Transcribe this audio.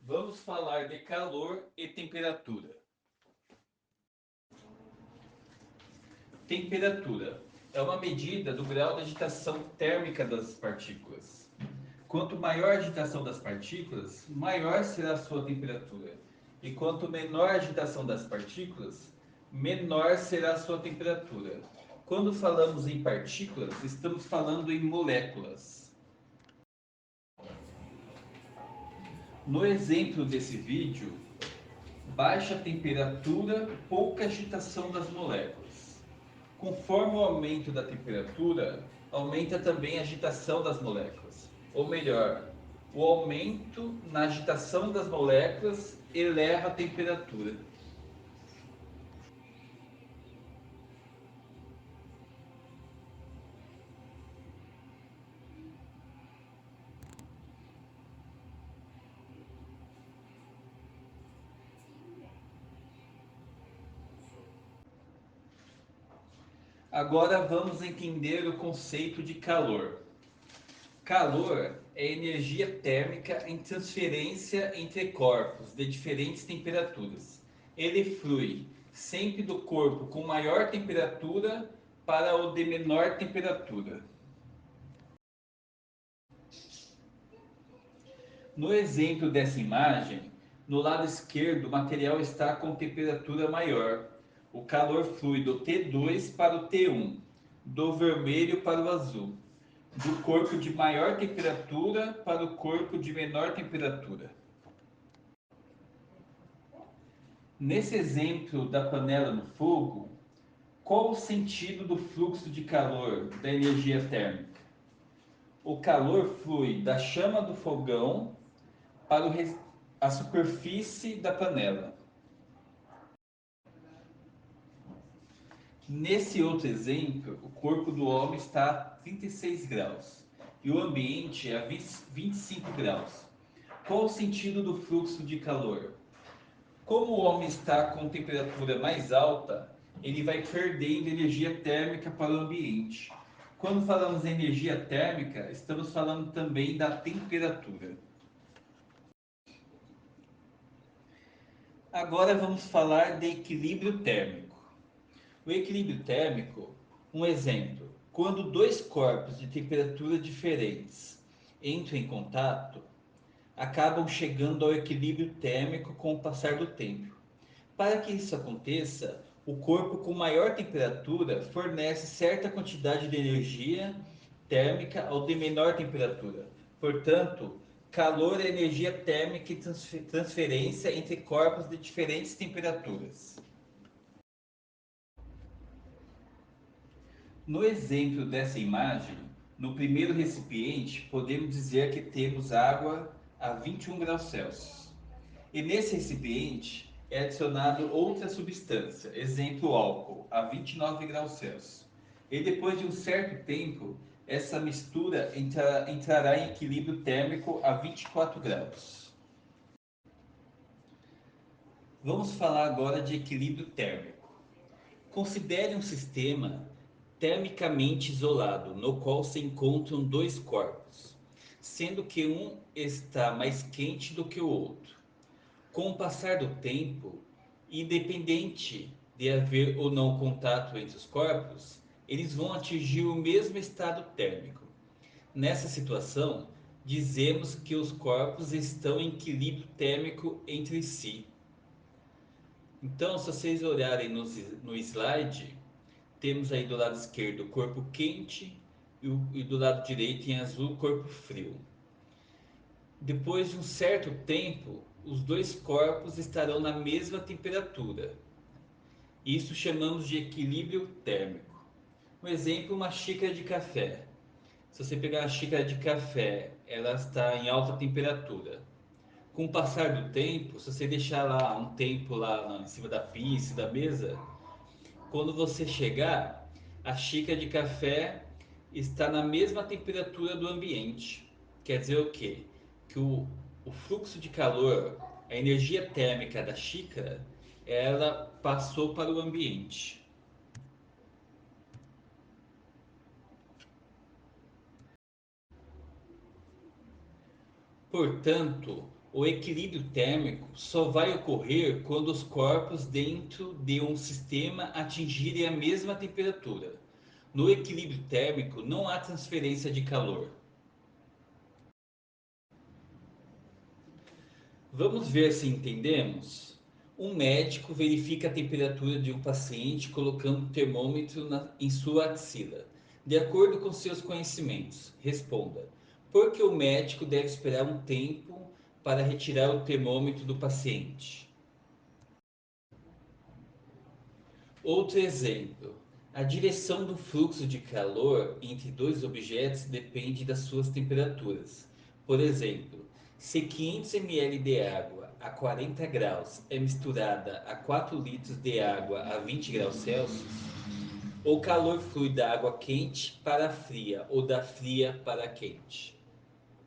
Vamos falar de calor e temperatura. Temperatura é uma medida do grau de agitação térmica das partículas. Quanto maior a agitação das partículas, maior será a sua temperatura. E quanto menor a agitação das partículas, menor será a sua temperatura. Quando falamos em partículas, estamos falando em moléculas. No exemplo desse vídeo, baixa temperatura, pouca agitação das moléculas. Conforme o aumento da temperatura, aumenta também a agitação das moléculas. Ou melhor, o aumento na agitação das moléculas eleva a temperatura. Agora vamos entender o conceito de calor. Calor é energia térmica em transferência entre corpos de diferentes temperaturas. Ele flui sempre do corpo com maior temperatura para o de menor temperatura. No exemplo dessa imagem, no lado esquerdo o material está com temperatura maior. O calor flui do T2 para o T1, do vermelho para o azul, do corpo de maior temperatura para o corpo de menor temperatura. Nesse exemplo da panela no fogo, qual o sentido do fluxo de calor da energia térmica? O calor flui da chama do fogão para a superfície da panela. Nesse outro exemplo, o corpo do homem está a 36 graus e o ambiente é a 25 graus. Qual o sentido do fluxo de calor? Como o homem está com temperatura mais alta, ele vai perdendo energia térmica para o ambiente. Quando falamos em energia térmica, estamos falando também da temperatura. Agora vamos falar de equilíbrio térmico. O equilíbrio térmico, um exemplo, quando dois corpos de temperaturas diferentes entram em contato, acabam chegando ao equilíbrio térmico com o passar do tempo. Para que isso aconteça, o corpo com maior temperatura fornece certa quantidade de energia térmica ao de menor temperatura. Portanto, calor é energia térmica e transferência entre corpos de diferentes temperaturas. No exemplo dessa imagem, no primeiro recipiente, podemos dizer que temos água a 21 graus Celsius. E nesse recipiente é adicionado outra substância, exemplo álcool, a 29 graus Celsius. E depois de um certo tempo, essa mistura entrará em equilíbrio térmico a 24 graus. Vamos falar agora de equilíbrio térmico. Considere um sistema termicamente isolado, no qual se encontram dois corpos, sendo que um está mais quente do que o outro. Com o passar do tempo, independente de haver ou não contato entre os corpos, eles vão atingir o mesmo estado térmico. Nessa situação, dizemos que os corpos estão em equilíbrio térmico entre si. Então, se vocês olharem no slide, temos aí do lado esquerdo o corpo quente e do lado direito em azul o corpo frio. Depois de um certo tempo, os dois corpos estarão na mesma temperatura. Isso chamamos de equilíbrio térmico. Um exemplo, uma xícara de café. Se você pegar uma xícara de café, ela está em alta temperatura. Com o passar do tempo, se você deixar lá um tempo lá em cima da pia, da mesa, quando você chegar, a xícara de café está na mesma temperatura do ambiente. Quer dizer o quê? Que o fluxo de calor, a energia térmica da xícara, ela passou para o ambiente. Portanto, O equilíbrio térmico só vai ocorrer quando os corpos dentro de um sistema atingirem a mesma temperatura. No equilíbrio térmico não há transferência de calor. Vamos ver se entendemos? Um médico verifica a temperatura de um paciente colocando o termômetro em sua axila. De acordo com seus conhecimentos, responda: por que o médico deve esperar um tempo para retirar o termômetro do paciente? Outro exemplo: a direção do fluxo de calor entre dois objetos depende das suas temperaturas. Por exemplo, se 500 ml de água a 40 graus é misturada a 4 litros de água a 20 graus Celsius, o calor flui da água quente para a fria ou da fria para a quente.